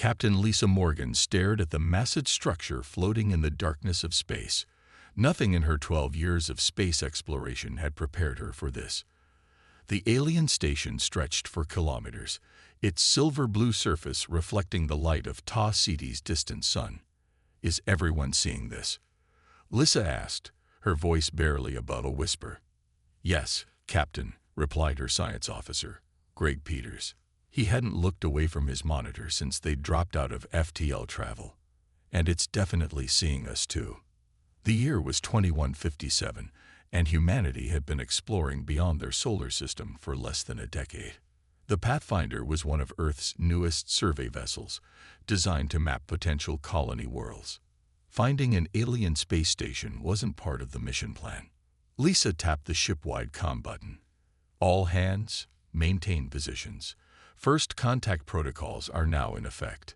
Captain Lisa Morgan stared at the massive structure floating in the darkness of space. Nothing in her 12 years of space exploration had prepared her for this. The alien station stretched for kilometers, its silver-blue surface reflecting the light of Ta City's distant sun. "Is everyone seeing this?" Lisa asked, her voice barely above a whisper. "Yes, Captain," replied her science officer, Greg Peters. He hadn't looked away from his monitor since they'd dropped out of FTL travel. "And it's definitely seeing us too." The year was 2157, and humanity had been exploring beyond their solar system for less than a decade. The Pathfinder was one of Earth's newest survey vessels, designed to map potential colony worlds. Finding an alien space station wasn't part of the mission plan. Lisa tapped the ship-wide comm button. "All hands, maintain positions. First contact protocols are now in effect."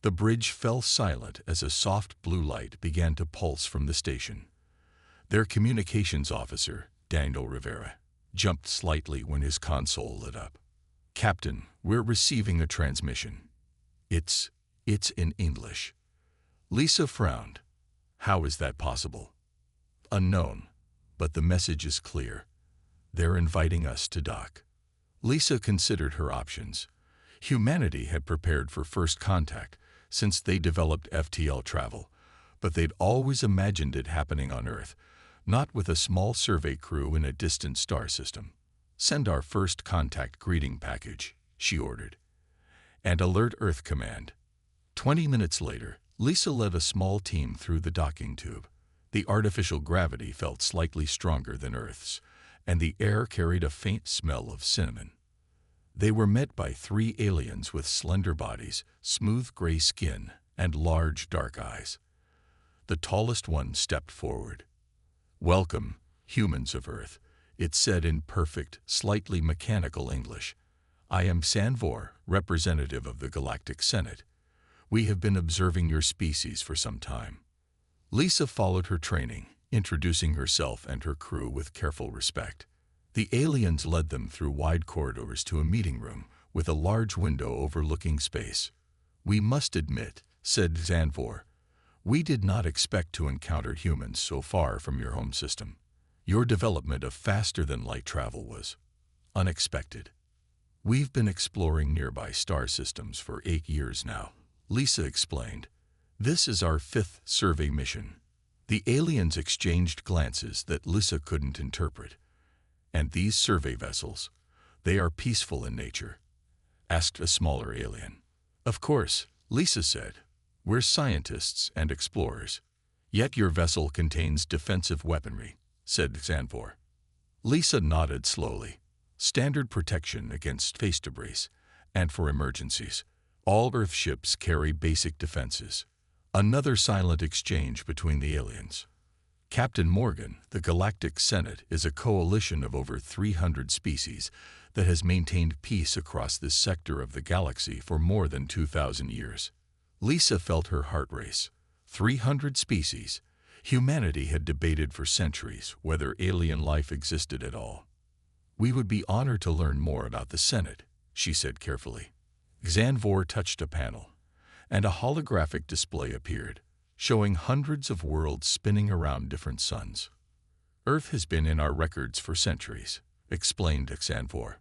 The bridge fell silent as a soft blue light began to pulse from the station. Their communications officer, Daniel Rivera, jumped slightly when his console lit up. "Captain, we're receiving a transmission. It's in English." Lisa frowned. "How is that possible?" "Unknown, but the message is clear. They're inviting us to dock." Lisa considered her options. Humanity had prepared for first contact since they developed FTL travel, but they'd always imagined it happening on Earth, not with a small survey crew in a distant star system. "Send our first contact greeting package," she ordered. "And alert Earth Command." 20 minutes later, Lisa led a small team through the docking tube. The artificial gravity felt slightly stronger than Earth's, and the air carried a faint smell of cinnamon. They were met by 3 aliens with slender bodies, smooth gray skin, and large dark eyes. The tallest one stepped forward. "Welcome, humans of Earth," it said in perfect, slightly mechanical English. "I am Sanvor, representative of the Galactic Senate. We have been observing your species for some time." Lisa followed her training, introducing herself and her crew with careful respect. The aliens led them through wide corridors to a meeting room with a large window overlooking space. "We must admit," said Sanvor, "we did not expect to encounter humans so far from your home system. Your development of faster-than-light travel was unexpected." "We've been exploring nearby star systems for 8 years now," Lisa explained. "This is our 5th survey mission." The aliens exchanged glances that Lisa couldn't interpret. "And these survey vessels, they are peaceful in nature?" asked a smaller alien. "Of course," Lisa said. "We're scientists and explorers." "Yet your vessel contains defensive weaponry," said Sanvor. Lisa nodded slowly. "Standard protection against space debris, and for emergencies. All Earth ships carry basic defenses." Another silent exchange between the aliens. "Captain Morgan, the Galactic Senate is a coalition of over 300 species that has maintained peace across this sector of the galaxy for more than 2,000 years. Lisa felt her heart race. 300 species. Humanity had debated for centuries whether alien life existed at all. "We would be honored to learn more about the Senate," she said carefully. Sanvor touched a panel, and a holographic display appeared, showing hundreds of worlds spinning around different suns. "Earth has been in our records for centuries," explained Sanvor.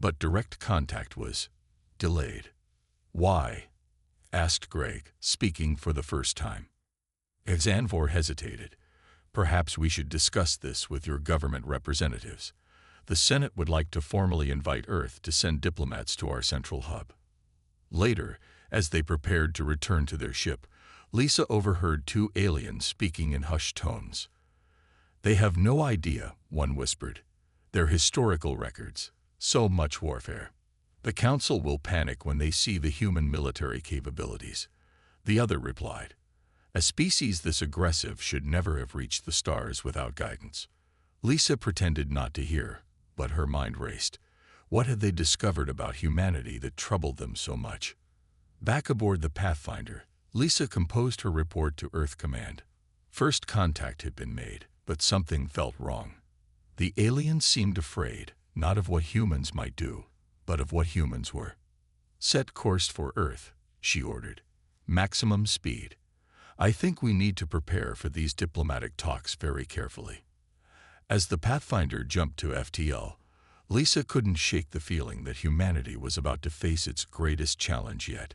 "But direct contact was delayed." "Why?" asked Greg, speaking for the first time. Sanvor hesitated. "Perhaps we should discuss this with your government representatives. The Senate would like to formally invite Earth to send diplomats to our central hub." Later, as they prepared to return to their ship, Lisa overheard 2 aliens speaking in hushed tones. "They have no idea," one whispered. "Their historical records. So much warfare. The Council will panic when they see the human military capabilities." The other replied, "A species this aggressive should never have reached the stars without guidance." Lisa pretended not to hear, but her mind raced. What had they discovered about humanity that troubled them so much? Back aboard the Pathfinder, Lisa composed her report to Earth Command. First contact had been made, but something felt wrong. The aliens seemed afraid, not of what humans might do, but of what humans were. "Set course for Earth," she ordered. Maximum speed. I think we need to prepare for these diplomatic talks very carefully. As the Pathfinder jumped to FTL, Lisa couldn't shake the feeling that humanity was about to face its greatest challenge yet,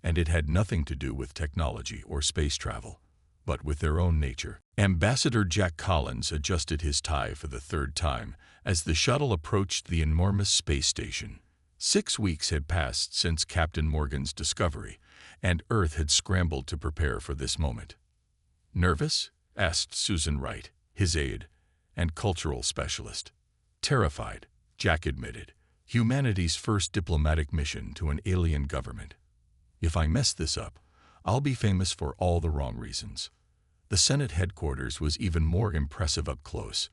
and it had nothing to do with technology or space travel, but with their own nature. Ambassador Jack Collins adjusted his tie for the third time as the shuttle approached the enormous space station. 6 weeks had passed since Captain Morgan's discovery, and Earth had scrambled to prepare for this moment. Nervous? Asked Susan Wright, his aide and cultural specialist. Terrified, Jack admitted. Humanity's first diplomatic mission to an alien government. If I mess this up, I'll be famous for all the wrong reasons. The Senate headquarters was even more impressive up close.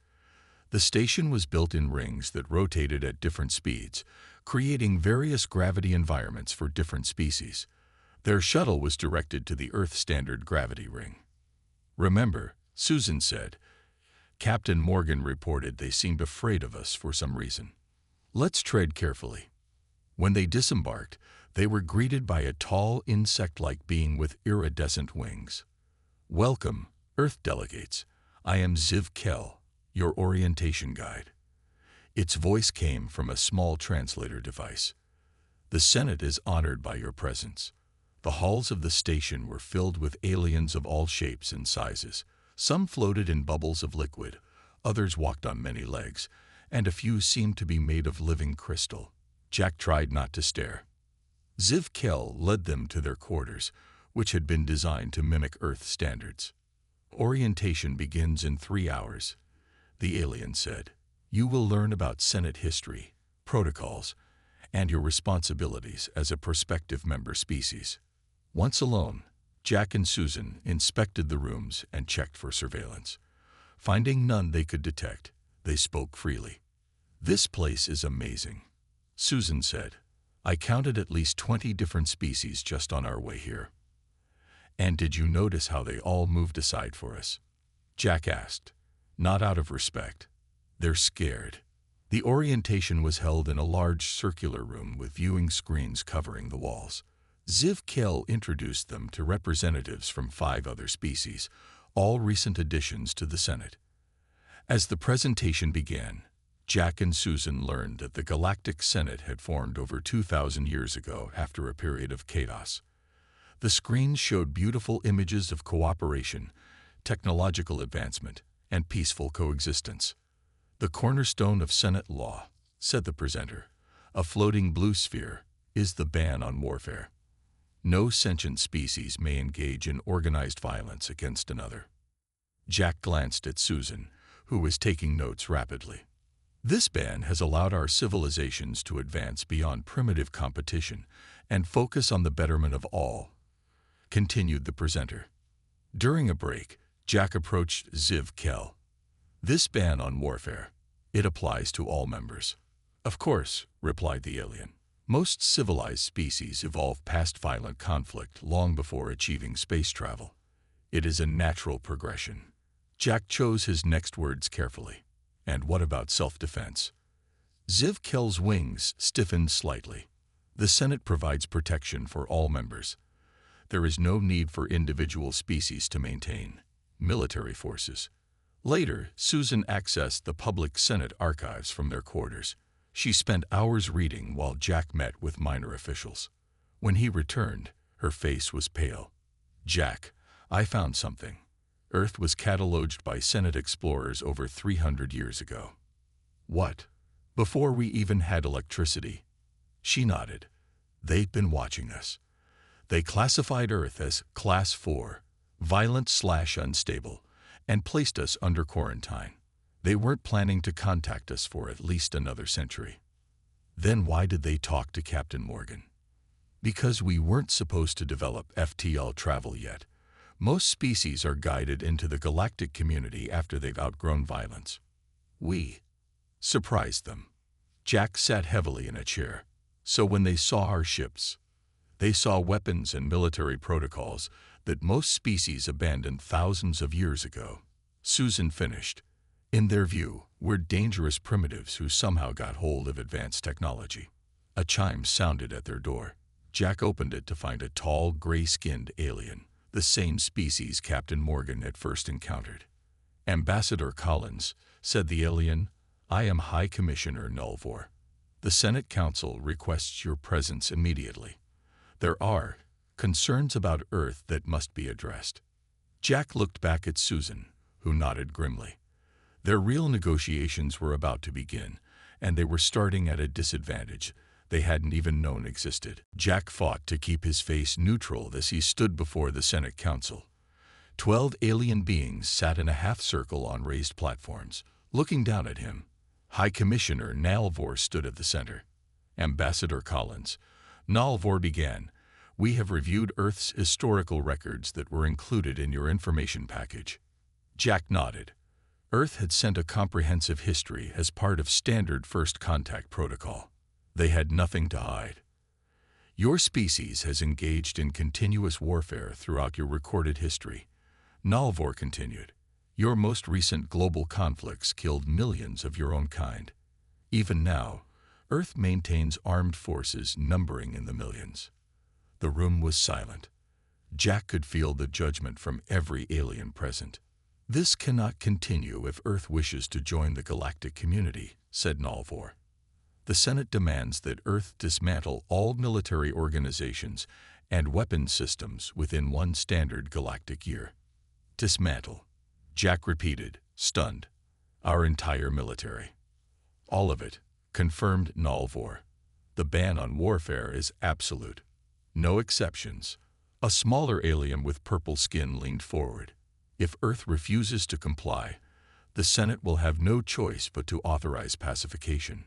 The station was built in rings that rotated at different speeds, creating various gravity environments for different species. Their shuttle was directed to the Earth Standard Gravity Ring. Remember, Susan said, Captain Morgan reported they seemed afraid of us for some reason. Let's tread carefully. When they disembarked, they were greeted by a tall, insect-like being with iridescent wings. Welcome, Earth delegates. I am Ziv Kell, your orientation guide. Its voice came from a small translator device. The Senate is honored by your presence. The halls of the station were filled with aliens of all shapes and sizes. Some floated in bubbles of liquid, others walked on many legs, and a few seemed to be made of living crystal. Jack tried not to stare. Ziv Kell led them to their quarters, which had been designed to mimic Earth standards. Orientation begins in 3 hours, the alien said. You will learn about Senate history, protocols, and your responsibilities as a prospective member species. Once alone, Jack and Susan inspected the rooms and checked for surveillance. Finding none they could detect, they spoke freely. This place is amazing, Susan said. I counted at least 20 different species just on our way here. And did you notice how they all moved aside for us? Jack asked. Not out of respect. They're scared. The orientation was held in a large circular room with viewing screens covering the walls. Ziv Kell introduced them to representatives from 5 other species, all recent additions to the Senate. As the presentation began, Jack and Susan learned that the Galactic Senate had formed over 2,000 years ago after a period of chaos. The screens showed beautiful images of cooperation, technological advancement, and peaceful coexistence. The cornerstone of Senate law, said the presenter, a floating blue sphere, is the ban on warfare. No sentient species may engage in organized violence against another. Jack glanced at Susan, who was taking notes rapidly. This ban has allowed our civilizations to advance beyond primitive competition and focus on the betterment of all, continued the presenter. During a break, Jack approached Ziv Kell. This ban on warfare, it applies to all members. Of course, replied the alien. Most civilized species evolve past violent conflict long before achieving space travel. It is a natural progression. Jack chose his next words carefully. And what about self-defense? Ziv Kell's wings stiffened slightly. The Senate provides protection for all members. There is no need for individual species to maintain military forces. Later, Susan accessed the public Senate archives from their quarters. She spent hours reading while Jack met with minor officials. When he returned, her face was pale. Jack, I found something. Earth was cataloged by Senate explorers over 300 years ago. What? Before we even had electricity? She nodded. They'd been watching us. They classified Earth as Class 4, violent/unstable, and placed us under quarantine. They weren't planning to contact us for at least another century. Then why did they talk to Captain Morgan? Because we weren't supposed to develop FTL travel yet. Most species are guided into the galactic community after they've outgrown violence. We surprised them. Jack sat heavily in a chair. So when they saw our ships, they saw weapons and military protocols that most species abandoned thousands of years ago. Susan finished. In their view, we're dangerous primitives who somehow got hold of advanced technology. A chime sounded at their door. Jack opened it to find a tall, gray-skinned alien, the same species Captain Morgan had first encountered. "Ambassador Collins," said the alien, "I am High Commissioner Nulvor. The Senate Council requests your presence immediately. There are concerns about Earth that must be addressed." Jack looked back at Susan, who nodded grimly. Their real negotiations were about to begin, and they were starting at a disadvantage they hadn't even known existed. Jack fought to keep his face neutral as he stood before the Senate Council. 12 alien beings sat in a half-circle on raised platforms, looking down at him. High Commissioner Nalvor stood at the center. "Ambassador Collins," Nalvor began, "we have reviewed Earth's historical records that were included in your information package." Jack nodded. Earth had sent a comprehensive history as part of standard first contact protocol. They had nothing to hide. "Your species has engaged in continuous warfare throughout your recorded history," Nalvor continued. "Your most recent global conflicts killed millions of your own kind. Even now, Earth maintains armed forces numbering in the millions." The room was silent. Jack could feel the judgment from every alien present. "This cannot continue if Earth wishes to join the galactic community," said Nalvor. "The Senate demands that Earth dismantle all military organizations and weapon systems within one standard galactic year." "Dismantle," Jack repeated, stunned. "Our entire military." "All of it," confirmed Nalvor. "The ban on warfare is absolute. No exceptions." A smaller alien with purple skin leaned forward. "If Earth refuses to comply, the Senate will have no choice but to authorize pacification."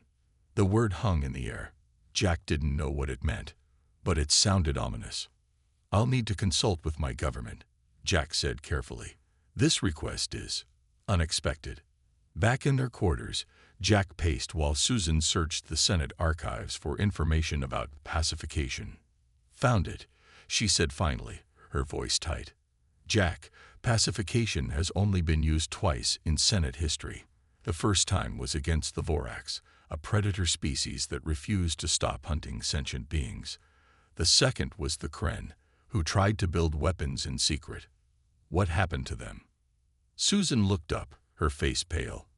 The word hung in the air. Jack didn't know what it meant, but it sounded ominous. "I'll need to consult with my government," Jack said carefully. "This request is unexpected." Back in their quarters, Jack paced while Susan searched the Senate archives for information about pacification. "Found it," she said finally, her voice tight. "Jack, pacification has only been used twice in Senate history. The first time was against the Vorax, a predator species that refused to stop hunting sentient beings. The second was the Kren, who tried to build weapons in secret. What happened to them?" Susan looked up, her face pale.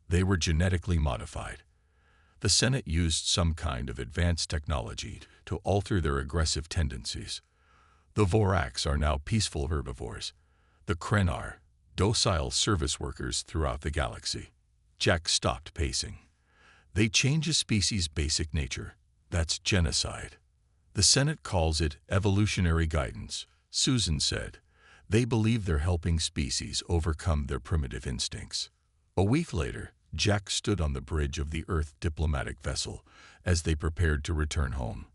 "They were genetically modified. The Senate used some kind of advanced technology to alter their aggressive tendencies. The Vorax are now peaceful herbivores. The Kren are docile service workers throughout the galaxy." Jack stopped pacing. "They change a species' basic nature. That's genocide. The Senate calls it evolutionary guidance," Susan said. "They believe they're helping species overcome their primitive instincts." A week later, Jack stood on the bridge of the Earth diplomatic vessel as they prepared to return home.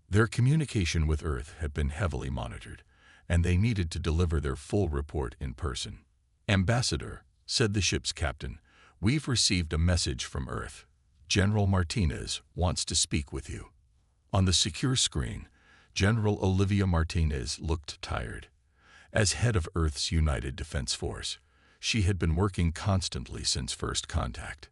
Their communication with Earth had been heavily monitored, and they needed to deliver their full report in person. "Ambassador," said the ship's captain, "we've received a message from Earth. General Martinez wants to speak with you." On the secure screen, General Olivia Martinez looked tired. As head of Earth's United Defense Force, she had been working constantly since first contact.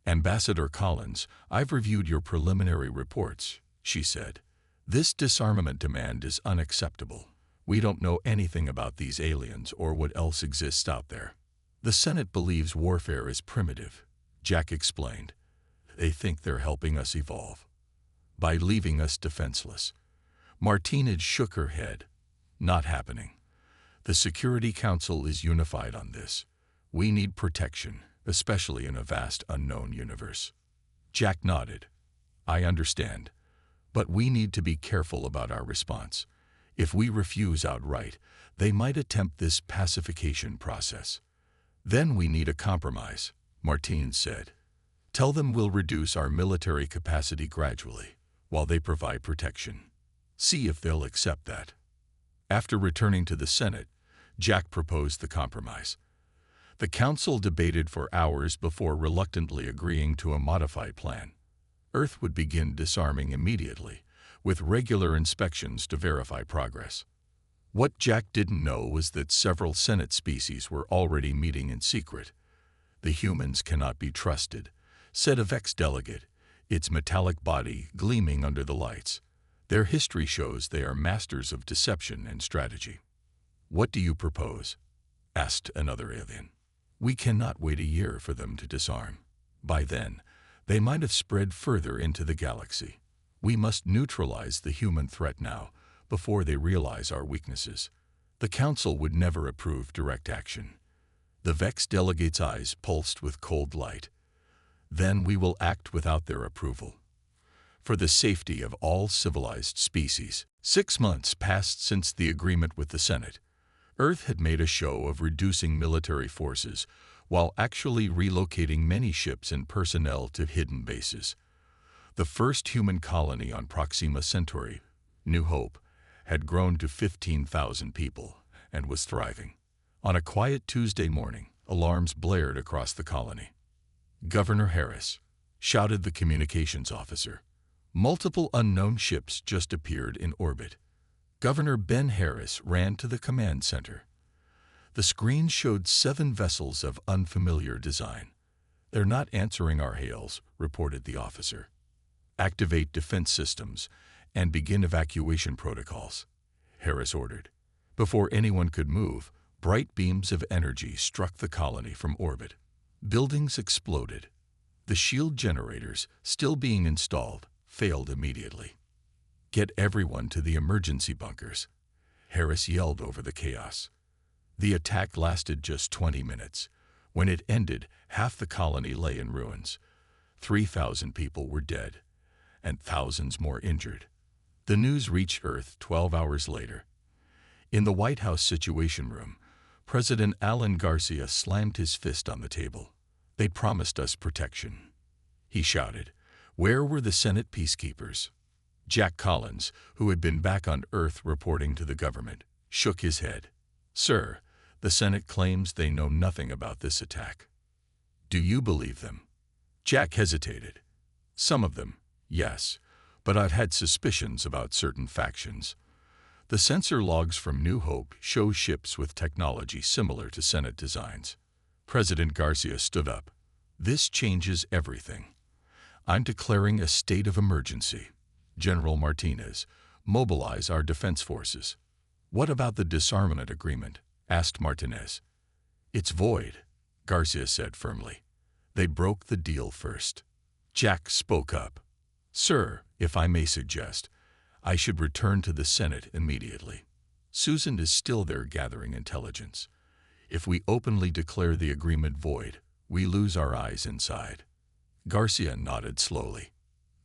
"Ambassador Collins, I've reviewed your preliminary reports," she said. "This disarmament demand is unacceptable. We don't know anything about these aliens or what else exists out there." "The Senate believes warfare is primitive," Jack explained. "They think they're helping us evolve by leaving us defenseless." Martinez shook her head. "Not happening. The Security Council is unified on this. We need protection, especially in a vast unknown universe." Jack nodded. "I understand. But we need to be careful about our response. If we refuse outright, they might attempt this pacification process. Then we need a compromise," Martinez said. "Tell them we'll reduce our military capacity gradually, while they provide protection. See if they'll accept that." After returning to the Senate, Jack proposed the compromise. The council debated for hours before reluctantly agreeing to a modified plan. Earth would begin disarming immediately, with regular inspections to verify progress. What Jack didn't know was that several Senate species were already meeting in secret. "The humans cannot be trusted," said a Vex delegate, its metallic body gleaming under the lights. Their history shows they are masters of deception and strategy. "What do you propose?" asked another alien. "We cannot wait a year for them to disarm. By then, they might have spread further into the galaxy. We must neutralize the human threat now, before they realize our weaknesses." The Council would never approve direct action. The Vex delegates' eyes pulsed with cold light. "Then we will act without their approval. For the safety of all civilized species." 6 months passed since the agreement with the Senate. Earth had made a show of reducing military forces, while actually relocating many ships and personnel to hidden bases. The first human colony on Proxima Centauri, New Hope, had grown to 15,000 people and was thriving. On a quiet Tuesday morning, alarms blared across the colony. "Governor Harris," shouted the communications officer. "Multiple unknown ships just appeared in orbit." Governor Ben Harris ran to the command center. The screen showed 7 vessels of unfamiliar design. "They're not answering our hails," reported the officer. "Activate defense systems and begin evacuation protocols," Harris ordered. Before anyone could move, bright beams of energy struck the colony from orbit. Buildings exploded. The shield generators, still being installed, failed immediately. "Get everyone to the emergency bunkers," Harris yelled over the chaos. The attack lasted just 20 minutes. When it ended, half the colony lay in ruins. 3,000 people were dead, and thousands more injured. The news reached Earth 12 hours later. In the White House Situation Room, President Alan Garcia slammed his fist on the table. "They promised us protection," he shouted. "Where were the Senate peacekeepers?" Jack Collins, who had been back on Earth reporting to the government, shook his head. "Sir, the Senate claims they know nothing about this attack." "Do you believe them?" Jack hesitated. "Some of them, yes, but I've had suspicions about certain factions. The sensor logs from New Hope show ships with technology similar to Senate designs." President Garcia stood up. "This changes everything. I'm declaring a state of emergency. General Martinez, mobilize our defense forces." "What about the disarmament agreement?" asked Martinez. "It's void," Garcia said firmly. "They broke the deal first." Jack spoke up. "Sir, if I may suggest, I should return to the Senate immediately. Susan is still there gathering intelligence. If we openly declare the agreement void, we lose our eyes inside." Garcia nodded slowly.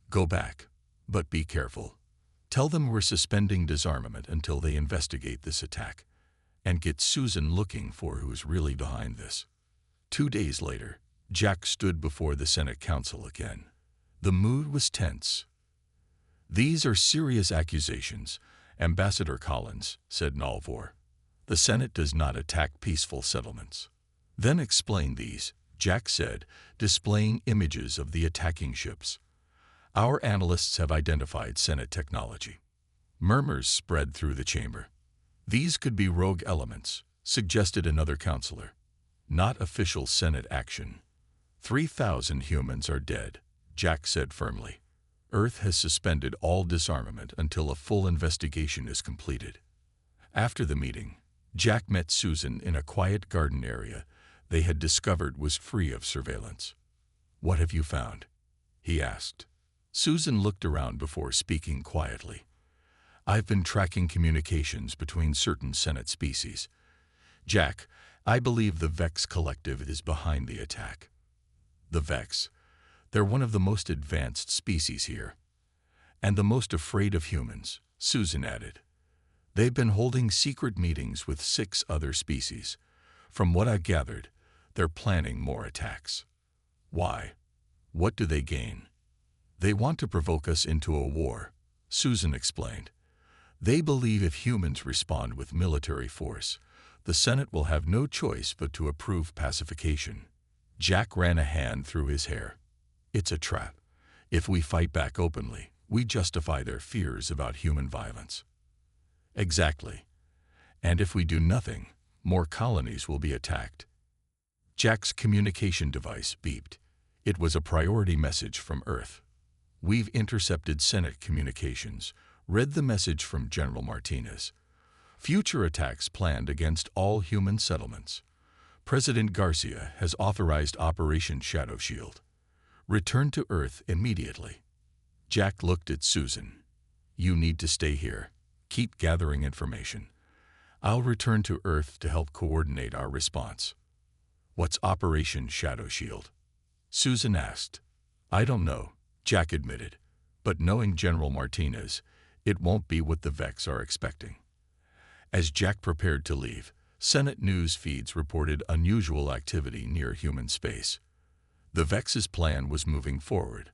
"Go back, but be careful. Tell them we're suspending disarmament until they investigate this attack, and get Susan looking for who's really behind this." 2 days later, Jack stood before the Senate Council again. The mood was tense. "These are serious accusations, Ambassador Collins," said Nalvor. "The Senate does not attack peaceful settlements." "Then explain these," Jack said, displaying images of the attacking ships. "Our analysts have identified Senate technology." Murmurs spread through the chamber. "These could be rogue elements," suggested another counselor. "Not official Senate action." 3,000 humans are dead, Jack said firmly. "Earth has suspended all disarmament until a full investigation is completed." After the meeting, Jack met Susan in a quiet garden area they had discovered was free of surveillance. "What have you found?" he asked. Susan looked around before speaking quietly. "I've been tracking communications between certain Senate species. Jack, I believe the Vex Collective is behind the attack." "The Vex? They're one of the most advanced species here. And the most afraid of humans," Susan added. "They've been holding secret meetings with 6 other species. From what I've gathered, they're planning more attacks." "Why? What do they gain?" "They want to provoke us into a war," Susan explained. "They believe if humans respond with military force, the Senate will have no choice but to approve pacification." Jack ran a hand through his hair. "It's a trap. If we fight back openly, we justify their fears about human violence." "Exactly. And if we do nothing, more colonies will be attacked." Jack's communication device beeped. It was a priority message from Earth. "We've intercepted Senate communications. read the message from General Martinez. Future attacks planned against all human settlements. President Garcia has authorized Operation Shadow Shield. Return to Earth immediately. Jack looked at Susan. You need to stay here. Keep gathering information. I'll return to Earth to help coordinate our response. What's Operation Shadow Shield? Susan asked. I don't know, Jack admitted. But knowing General Martinez, it won't be what the Vex are expecting. As Jack prepared to leave, Senate news feeds reported unusual activity near human space. The Vex's plan was moving forward,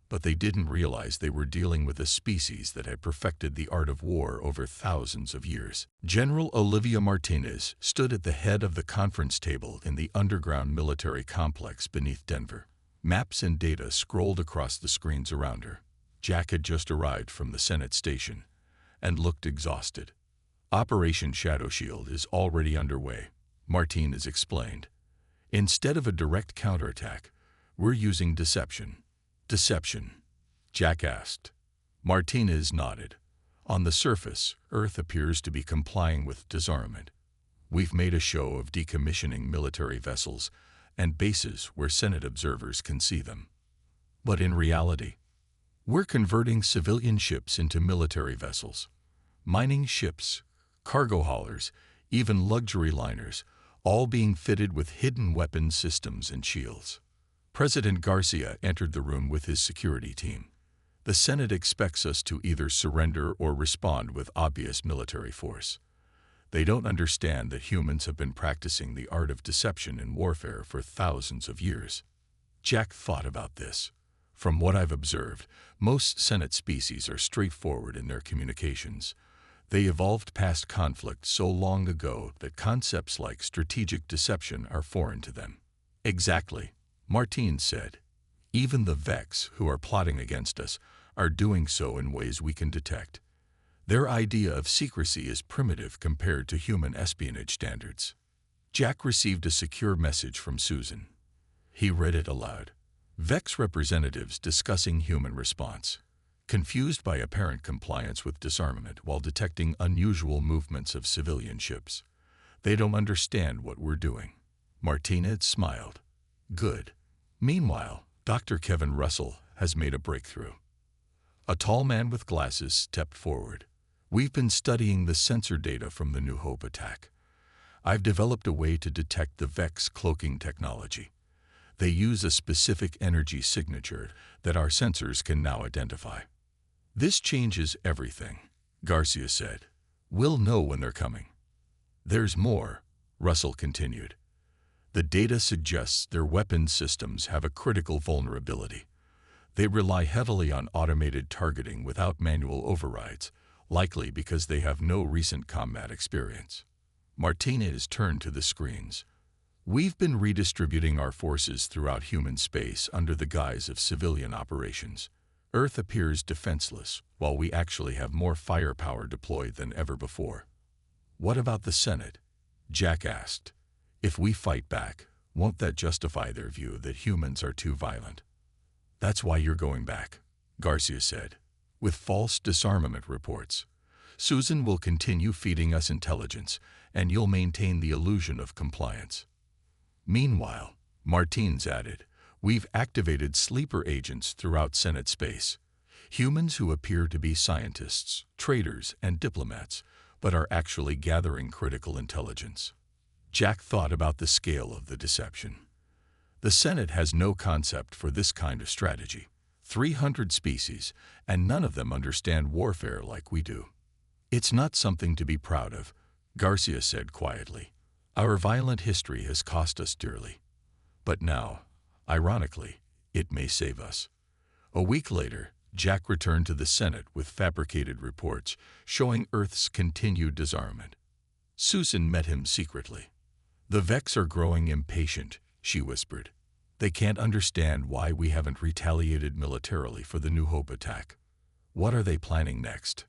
but they didn't realize they were dealing with a species that had perfected the art of war over thousands of years. General Olivia Martinez stood at the head of the conference table in the underground military complex beneath Denver. Maps and data scrolled across the screens around her. Jack had just arrived from the Senate station and looked exhausted. Operation Shadow Shield is already underway, Martinez explained. Instead of a direct counterattack, we're using deception. Deception? Jack asked. Martinez nodded. On the surface, Earth appears to be complying with disarmament. We've made a show of decommissioning military vessels and bases where Senate observers can see them. But in reality, we're converting civilian ships into military vessels. Mining ships, cargo haulers, even luxury liners, all being fitted with hidden weapons systems and shields. President Garcia entered the room with his security team. The Senate expects us to either surrender or respond with obvious military force. They don't understand that humans have been practicing the art of deception in warfare for thousands of years. Jack thought about this. From what I've observed, most Senate species are straightforward in their communications. They evolved past conflict so long ago that concepts like strategic deception are foreign to them. Exactly, Martine said. Even the Vex, who are plotting against us, are doing so in ways we can detect. Their idea of secrecy is primitive compared to human espionage standards. Jack received a secure message from Susan. He read it aloud. Vex representatives discussing human response. Confused by apparent compliance with disarmament while detecting unusual movements of civilian ships. They don't understand what we're doing. Martinez smiled. Good. Meanwhile, Dr. Kevin Russell has made a breakthrough. A tall man with glasses stepped forward. We've been studying the sensor data from the New Hope attack. I've developed a way to detect the Vex cloaking technology. They use a specific energy signature that our sensors can now identify. This changes everything, Garcia said. We'll know when they're coming. There's more, Russell continued. The data suggests their weapons systems have a critical vulnerability. They rely heavily on automated targeting without manual overrides, likely because they have no recent combat experience. Martinez turned to the screens. We've been redistributing our forces throughout human space under the guise of civilian operations. Earth appears defenseless, while we actually have more firepower deployed than ever before. What about the Senate? Jack asked. If we fight back, won't that justify their view that humans are too violent? That's why you're going back, Garcia said. With false disarmament reports. Susan will continue feeding us intelligence, and you'll maintain the illusion of compliance. Meanwhile, Martins added, we've activated sleeper agents throughout Senate space. Humans who appear to be scientists, traders, and diplomats, but are actually gathering critical intelligence. Jack thought about the scale of the deception. The Senate has no concept for this kind of strategy. 300 species, and none of them understand warfare like we do. It's not something to be proud of, Garcia said quietly. Our violent history has cost us dearly. But now, ironically, it may save us. A week later, Jack returned to the Senate with fabricated reports showing Earth's continued disarmament. Susan met him secretly. The Vex are growing impatient, she whispered. They can't understand why we haven't retaliated militarily for the New Hope attack. What are they planning next?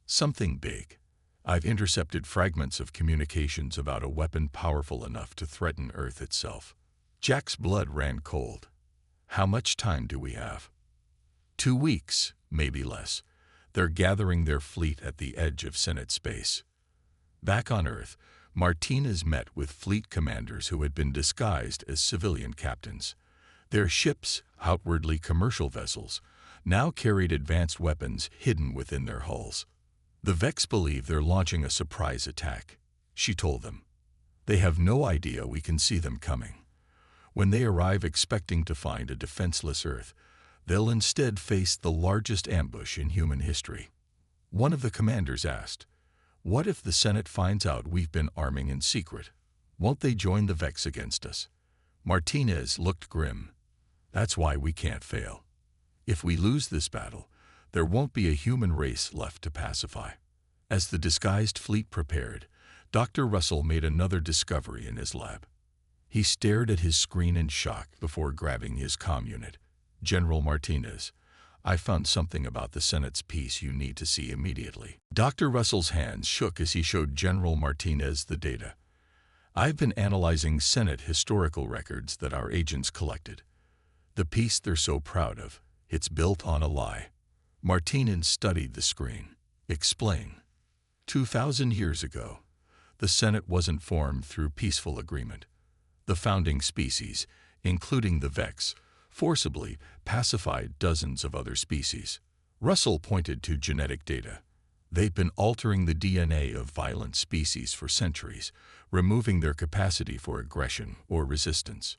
Something big. I've intercepted fragments of communications about a weapon powerful enough to threaten Earth itself. Jack's blood ran cold. How much time do we have? 2 weeks, maybe less. They're gathering their fleet at the edge of Senate space. Back on Earth, Martinez met with fleet commanders who had been disguised as civilian captains. Their ships, outwardly commercial vessels, now carried advanced weapons hidden within their hulls. The Vex believe they're launching a surprise attack, she told them. They have no idea we can see them coming. When they arrive expecting to find a defenseless Earth, they'll instead face the largest ambush in human history. One of the commanders asked, "What if the Senate finds out we've been arming in secret? Won't they join the Vex against us?" Martinez looked grim. "That's why we can't fail. If we lose this battle, there won't be a human race left to pacify." As the disguised fleet prepared, Dr. Russell made another discovery in his lab. He stared at his screen in shock before grabbing his comm unit. "General Martinez, I found something about the Senate's piece you need to see immediately." Dr. Russell's hands shook as he showed General Martinez the data. "I've been analyzing Senate historical records that our agents collected. The piece they're so proud of, it's built on a lie." Martinez studied the screen. "Explain." 2,000 years ago, the Senate wasn't formed through peaceful agreement. The founding species, including the Vex, forcibly pacified dozens of other species. Russell pointed to genetic data. They've been altering the DNA of violent species for centuries, removing their capacity for aggression or resistance.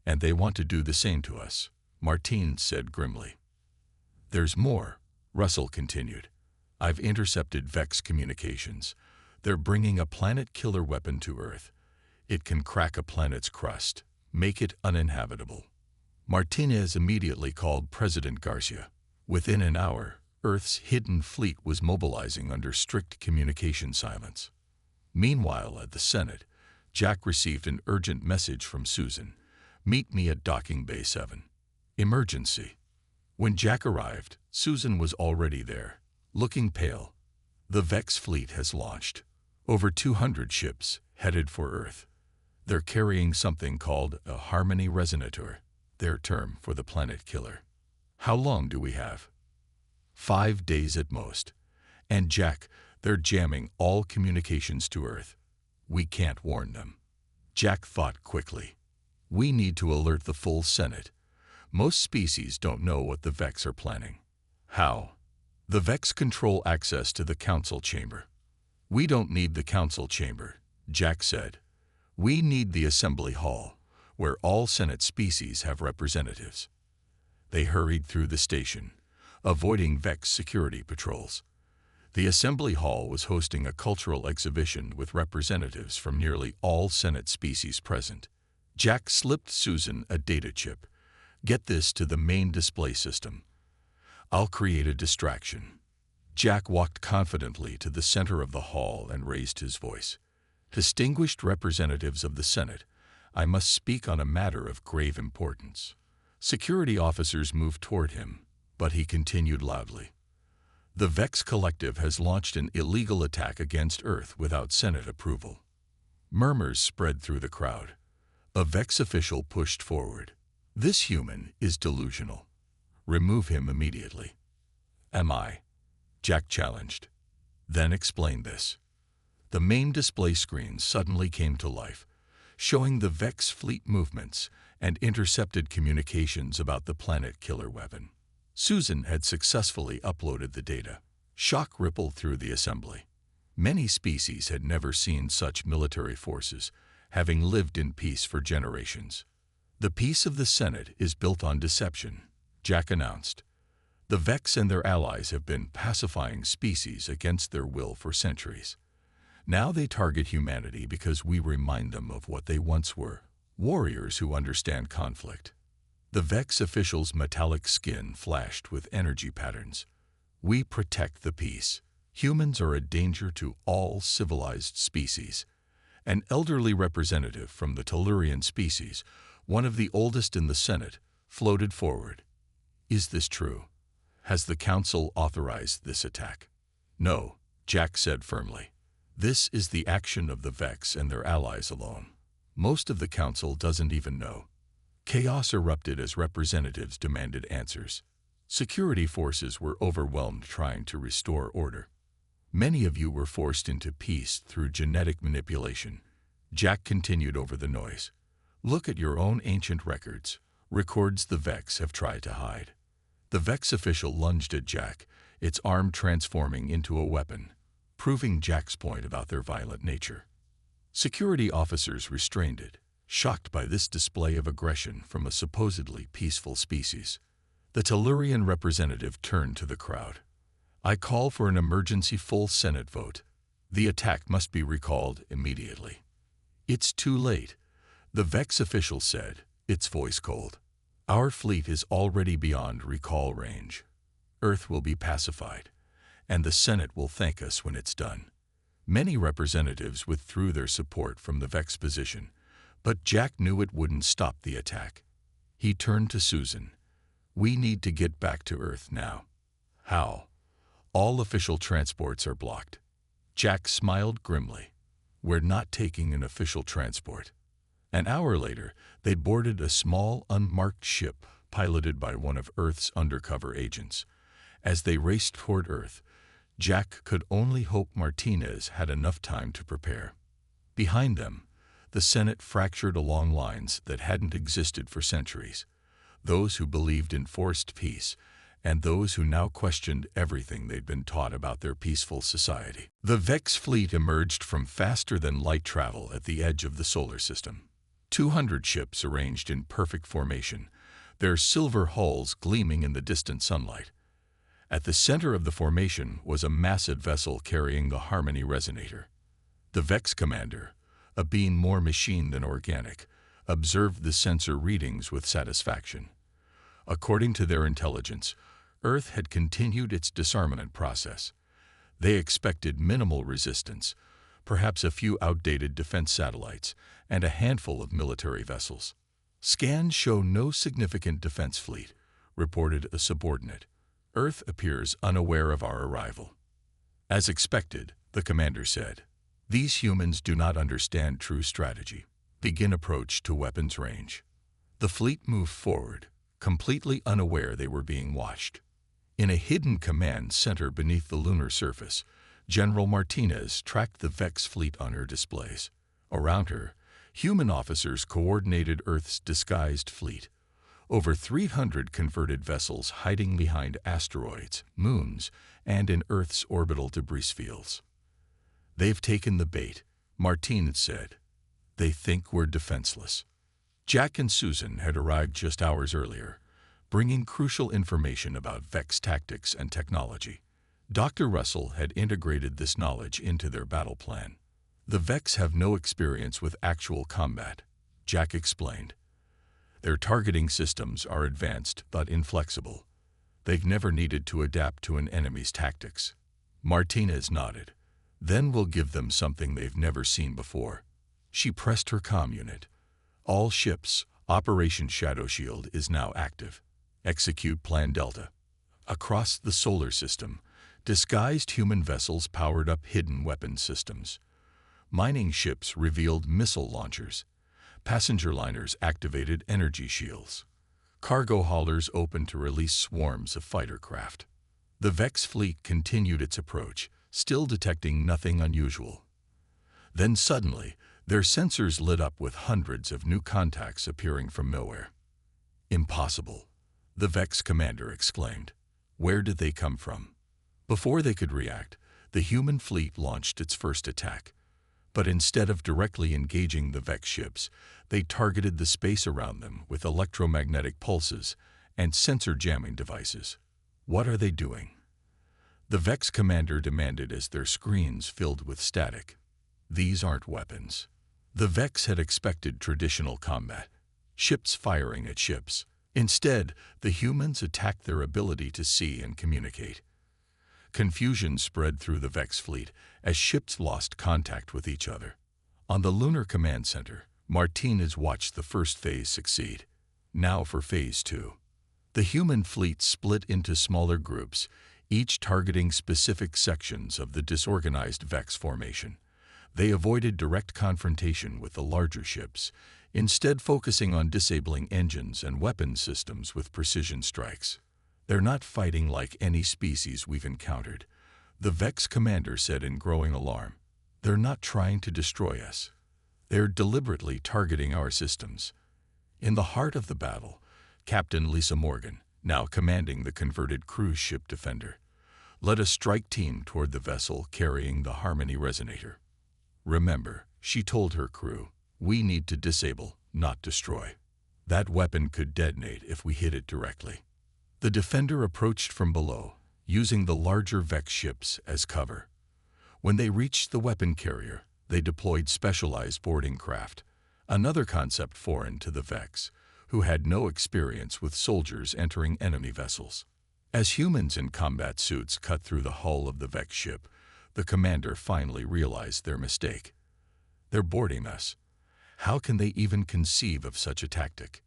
"And they want to do the same to us," Martinez said grimly. "There's more," Russell continued. "I've intercepted Vex communications. They're bringing a planet-killer weapon to Earth. It can crack a planet's crust, make it uninhabitable." Martinez immediately called President Garcia. Within an hour, Earth's hidden fleet was mobilizing under strict communication silence. Meanwhile, at the Senate, Jack received an urgent message from Susan. "Meet me at Docking Bay 7. Emergency." When Jack arrived, Susan was already there, looking pale. "The Vex fleet has launched. Over 200 ships, headed for Earth. They're carrying something called a Harmony Resonator, their term for the planet killer. How long do we have?" 5 days at most. "And Jack, they're jamming all communications to Earth. We can't warn them." Jack thought quickly. "We need to alert the full Senate. Most species don't know what the Vex are planning." "How?" "The Vex control access to the council chamber." "We don't need the council chamber," Jack said. "We need the assembly hall, where all Senate species have representatives." They hurried through the station, avoiding Vex security patrols. The assembly hall was hosting a cultural exhibition with representatives from nearly all Senate species present. Jack slipped Susan a data chip. "Get this to the main display system. I'll create a distraction." Jack walked confidently to the center of the hall and raised his voice. "Distinguished representatives of the Senate, I must speak on a matter of grave importance." Security officers moved toward him, but he continued loudly. "The Vex Collective has launched an illegal attack against Earth without Senate approval." Murmurs spread through the crowd. A Vex official pushed forward. "This human is delusional. Remove him immediately." "Am I?" Jack challenged. "Then explain this." The main display screen suddenly came to life, showing the Vex fleet movements and intercepted communications about the planet-killer weapon. Susan had successfully uploaded the data. Shock rippled through the assembly. Many species had never seen such military forces, having lived in peace for generations. "The peace of the Senate is built on deception," Jack announced. "The Vex and their allies have been pacifying species against their will for centuries. Now they target humanity because we remind them of what they once were, warriors who understand conflict." The Vex official's metallic skin flashed with energy patterns. "We protect the peace. Humans are a danger to all civilized species." An elderly representative from the Tellurian species, one of the oldest in the Senate, floated forward. "Is this true? Has the Council authorized this attack?" "No," Jack said firmly. "This is the action of the Vex and their allies alone. Most of the Council doesn't even know." Chaos erupted as representatives demanded answers. Security forces were overwhelmed trying to restore order. Many of you were forced into peace through genetic manipulation. Jack continued over the noise. Look at your own ancient records, records the Vex have tried to hide. The Vex official lunged at Jack, its arm transforming into a weapon, proving Jack's point about their violent nature. Security officers restrained it, shocked by this display of aggression from a supposedly peaceful species. The Tellurian representative turned to the crowd. I call for an emergency full Senate vote. The attack must be recalled immediately. It's too late, the Vex official said, its voice cold. Our fleet is already beyond recall range. Earth will be pacified, and the Senate will thank us when it's done. Many representatives withdrew their support from the Vex position, but Jack knew it wouldn't stop the attack. He turned to Susan. We need to get back to Earth now. How? All official transports are blocked. Jack smiled grimly. We're not taking an official transport. An hour later, they boarded a small, unmarked ship piloted by one of Earth's undercover agents. As they raced toward Earth, Jack could only hope Martinez had enough time to prepare. Behind them, the Senate fractured along lines that hadn't existed for centuries. Those who believed in forced peace, and those who now questioned everything they'd been taught about their peaceful society. The Vex fleet emerged from faster-than-light travel at the edge of the solar system. 200 ships arranged in perfect formation, their silver hulls gleaming in the distant sunlight. At the center of the formation was a massive vessel carrying the Harmony Resonator. The Vex commander, a being more machine than organic, observed the sensor readings with satisfaction. According to their intelligence, Earth had continued its disarmament process. They expected minimal resistance, perhaps a few outdated defense satellites, and a handful of military vessels. Scans show no significant defense fleet, reported a subordinate. Earth appears unaware of our arrival. As expected, the commander said, these humans do not understand true strategy. Begin approach to weapons range. The fleet moved forward, completely unaware they were being watched. In a hidden command center beneath the lunar surface, General Martinez tracked the Vex fleet on her displays. Around her, human officers coordinated Earth's disguised fleet. Over 300 converted vessels hiding behind asteroids, moons, and in Earth's orbital debris fields. They've taken the bait, Martinez said. They think we're defenseless. Jack and Susan had arrived just hours earlier, bringing crucial information about Vex tactics and technology. Dr. Russell had integrated this knowledge into their battle plan. The Vex have no experience with actual combat, Jack explained. Their targeting systems are advanced but inflexible. They've never needed to adapt to an enemy's tactics. Martinez nodded. Then we'll give them something they've never seen before. She pressed her comm unit. All ships, Operation Shadow Shield is now active. Execute Plan Delta. Across the solar system, disguised human vessels powered up hidden weapons systems. Mining ships revealed missile launchers. Passenger liners activated energy shields. Cargo haulers opened to release swarms of fighter craft. The Vex fleet continued its approach, still detecting nothing unusual. Then suddenly, their sensors lit up with hundreds of new contacts appearing from nowhere. Impossible, the Vex commander exclaimed. Where did they come from? Before they could react, the human fleet launched its first attack. But instead of directly engaging the Vex ships, they targeted the space around them with electromagnetic pulses and sensor jamming devices. What are they doing? The Vex commander demanded as their screens filled with static. These aren't weapons. The Vex had expected traditional combat, ships firing at ships. Instead, the humans attacked their ability to see and communicate. Confusion spread through the Vex fleet as ships lost contact with each other. On the Lunar Command Center, Martinez watched the first phase succeed. Now for Phase 2. The human fleet split into smaller groups, each targeting specific sections of the disorganized Vex formation. They avoided direct confrontation with the larger ships, instead focusing on disabling engines and weapons systems with precision strikes. "They're not fighting like any species we've encountered," the Vex commander said in growing alarm. "They're not trying to destroy us. They're deliberately targeting our systems." In the heart of the battle, Captain Lisa Morgan, now commanding the converted cruise ship Defender, led a strike team toward the vessel carrying the Harmony Resonator. "Remember," she told her crew, "we need to disable, not destroy. That weapon could detonate if we hit it directly." The Defender approached from below, using the larger Vex ships as cover. When they reached the weapon carrier, they deployed specialized boarding craft, another concept foreign to the Vex, who had no experience with soldiers entering enemy vessels. As humans in combat suits cut through the hull of the Vex ship, the commander finally realized their mistake. "They're boarding us. How can they even conceive of such a tactic?"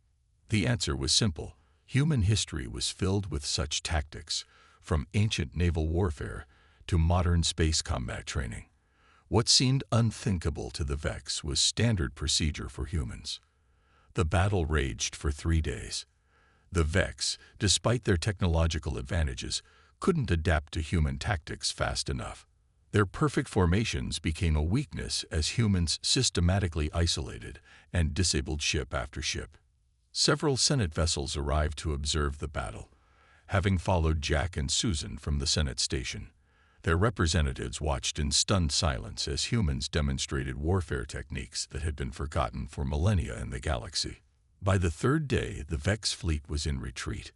The answer was simple. Human history was filled with such tactics, from ancient naval warfare to modern space combat training. What seemed unthinkable to the Vex was standard procedure for humans. The battle raged for 3 days. The Vex, despite their technological advantages, couldn't adapt to human tactics fast enough. Their perfect formations became a weakness as humans systematically isolated and disabled ship after ship. Several Senate vessels arrived to observe the battle, having followed Jack and Susan from the Senate station. Their representatives watched in stunned silence as humans demonstrated warfare techniques that had been forgotten for millennia in the galaxy. By the 3rd day, the Vex fleet was in retreat.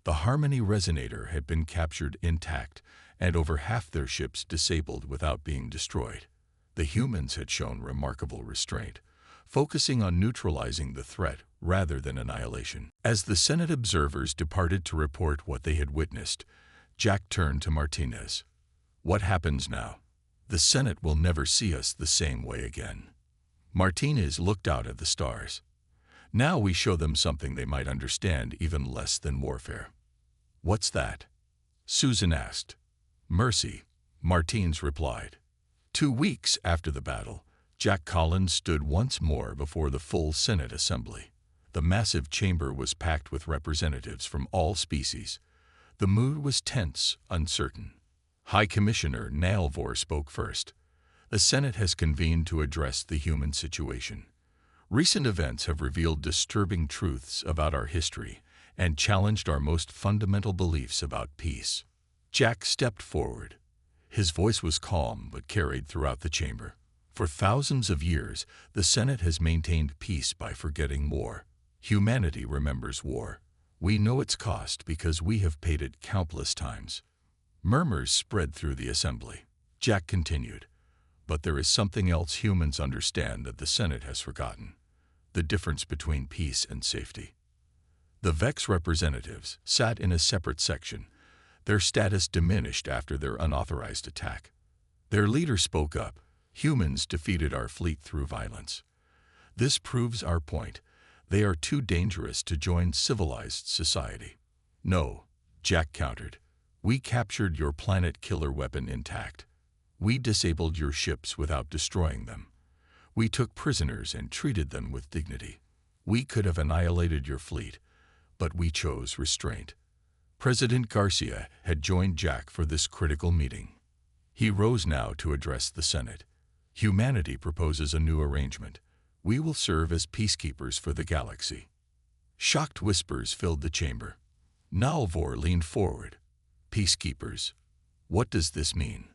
The Harmony Resonator had been captured intact, and over half their ships disabled without being destroyed. The humans had shown remarkable restraint, focusing on neutralizing the threat rather than annihilation. As the Senate observers departed to report what they had witnessed, Jack turned to Martinez. "What happens now? The Senate will never see us the same way again." Martinez looked out at the stars. "Now we show them something they might understand even less than warfare." "What's that?" Susan asked. "Mercy," Martinez replied. 2 weeks after the battle, Jack Collins stood once more before the full Senate assembly. The massive chamber was packed with representatives from all species. The mood was tense, uncertain. High Commissioner Nalvor spoke first. "The Senate has convened to address the human situation. Recent events have revealed disturbing truths about our history and challenged our most fundamental beliefs about peace." Jack stepped forward. His voice was calm but carried throughout the chamber. "For thousands of years, the Senate has maintained peace by forgetting war. Humanity remembers war. We know its cost because we have paid it countless times." Murmurs spread through the assembly. Jack continued, "But there is something else humans understand that the Senate has forgotten: the difference between peace and safety." The Vex representatives sat in a separate section, their status diminished after their unauthorized attack. Their leader spoke up. "Humans defeated our fleet through violence. This proves our point. They are too dangerous to join civilized society." "No," Jack countered. "We captured your planet killer weapon intact. We disabled your ships without destroying them. We took prisoners and treated them with dignity. We could have annihilated your fleet, but we chose restraint." President Garcia had joined Jack for this critical meeting. He rose now to address the Senate. "Humanity proposes a new arrangement. We will serve as peacekeepers for the galaxy." Shocked whispers filled the chamber. Nalvor leaned forward. "Peacekeepers? What does this mean?"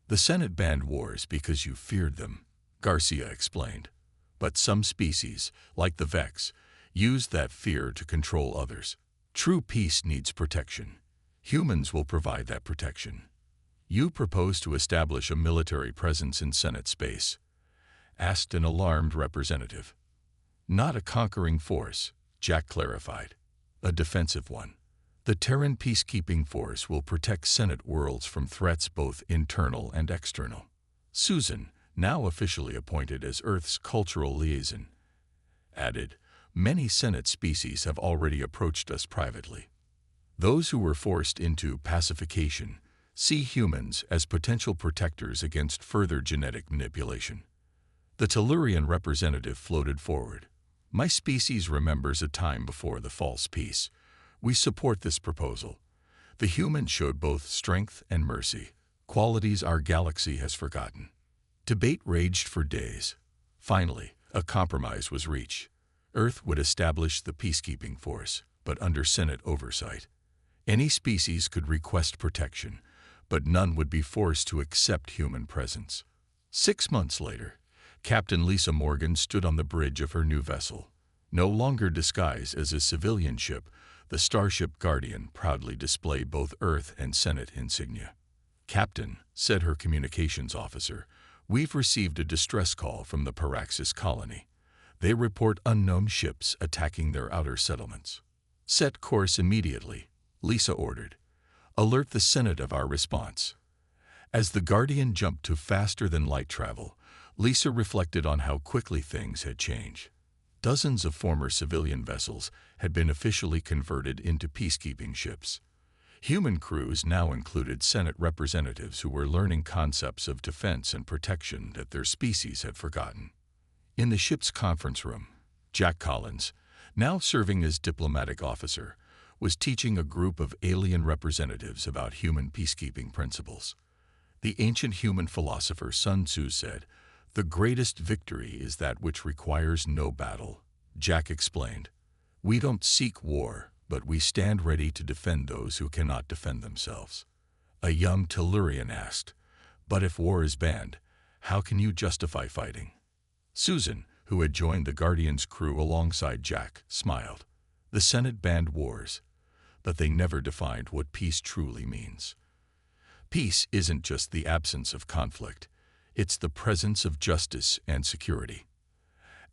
"The Senate banned wars because you feared them," Garcia explained. "But some species, like the Vex, use that fear to control others. True peace needs protection. Humans will provide that protection." "You propose to establish a military presence in Senate space?" asked an alarmed representative. "Not a conquering force," Jack clarified. "A defensive one. The Terran peacekeeping force will protect Senate worlds from threats both internal and external." Susan, now officially appointed as Earth's cultural liaison, added, "Many Senate species have already approached us privately. Those who were forced into pacification see humans as potential protectors against further genetic manipulation." The Tellurian representative floated forward. "My species remembers a time before the false peace, We support this proposal. The humans showed both strength and mercy, qualities our galaxy has forgotten. Debate raged for days. Finally, a compromise was reached. Earth would establish the peacekeeping force, but under Senate oversight. Any species could request protection, but none would be forced to accept human presence. 6 months later, Captain Lisa Morgan stood on the bridge of her new vessel. No longer disguised as a civilian ship, the Starship Guardian proudly displayed both Earth and Senate insignia. "Captain," said her communications officer, "we've received a distress call from the Paraxis colony. They report unknown ships attacking their outer settlements." "Set course immediately," Lisa ordered. "Alert the Senate of our response." As the Guardian jumped to faster-than-light travel, Lisa reflected on how quickly things had changed. Dozens of former civilian vessels had been officially converted into peacekeeping ships. Human crews now included Senate representatives who were learning concepts of defense and protection that their species had forgotten. In the ship's conference room, Jack Collins, now serving as diplomatic officer, was teaching a group of alien representatives about human peacekeeping principles. The ancient human philosopher Sun Tzu said, "The greatest victory is that which requires no battle." Jack explained, "We don't seek war, but we stand ready to defend those who cannot defend themselves." A young Tellurian asked, "But if war is banned, how can you justify fighting?" Susan, who had joined the Guardian's crew alongside Jack, smiled. "The Senate banned wars, but they never defined what peace truly means. Peace isn't just the absence of conflict. It's the presence of justice and security."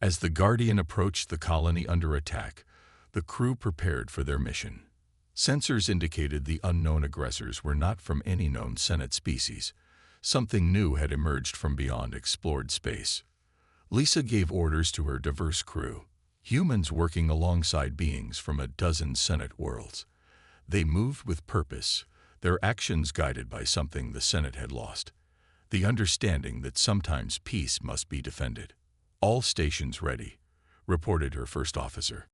As the Guardian approached the colony under attack, the crew prepared for their mission. Sensors indicated the unknown aggressors were not from any known Senate species. Something new had emerged from beyond explored space. Lisa gave orders to her diverse crew, humans working alongside beings from a dozen Senate worlds. They moved with purpose, their actions guided by something the Senate had lost: the understanding that sometimes peace must be defended. "All stations ready," reported her first officer.